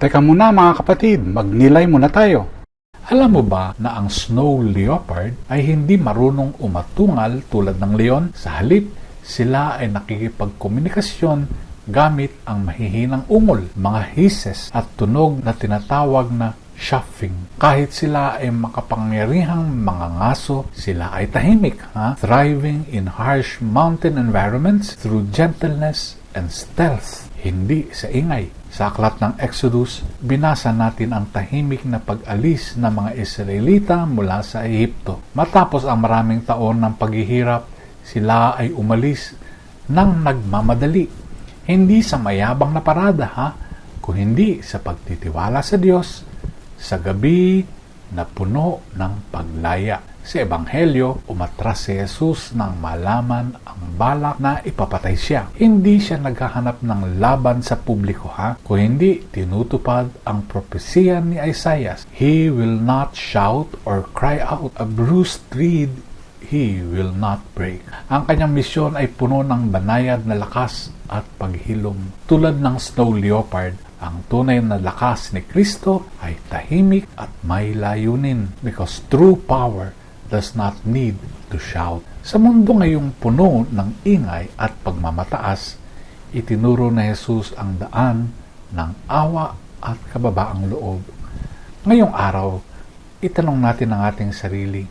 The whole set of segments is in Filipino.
Teka muna mga kapatid, magnilay muna tayo. Alam mo ba na ang snow leopard ay hindi marunong umatungal tulad ng leon? Sa halip, sila ay nakikipagkomunikasyon gamit ang mahihinang ungol, mga hisses at tunog na tinatawag na shuffling. Kahit sila ay makapangyarihang mga ngaso, sila ay tahimik, thriving in harsh mountain environments through gentleness and stealth, hindi sa ingay. Sa aklat ng Exodus, binasa natin ang tahimik na pag-alis ng mga Israelita mula sa Ehipto. Matapos ang maraming taon ng paghihirap, sila ay umalis ng nagmamadali. Hindi sa mayabang na parada, kung hindi sa pagtitiwala sa Diyos, sa gabi na puno ng paglaya. Sa Ebanghelyo, umatras si Jesus nang malaman ang balak na ipapatay siya. Hindi siya naghahanap ng laban sa publiko, kung hindi tinutupad ang propesiya ni Isaiah. He will not shout or cry out. A bruised reed he will not break. Ang kanyang misyon ay puno ng banayad na lakas at paghilom. Tulad ng snow leopard, ang tunay na lakas ni Kristo ay tahimik at may layunin, because true power does not need to shout. Sa mundo ngayong puno ng ingay at pagmamataas, itinuro na Jesus ang daan ng awa at kababaang loob. Ngayong araw, itanong natin ang ating sarili,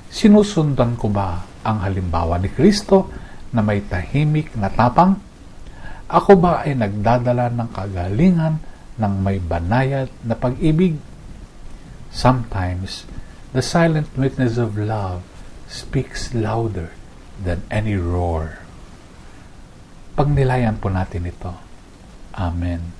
sinusundan ko ba ang halimbawa ni Kristo na may tahimik na tapang? Ako ba ay nagdadala ng kagalingan ng may banayad na pag-ibig? Sometimes, the silent witness of love speaks louder than any roar. Pagnilayan po natin ito. Amen.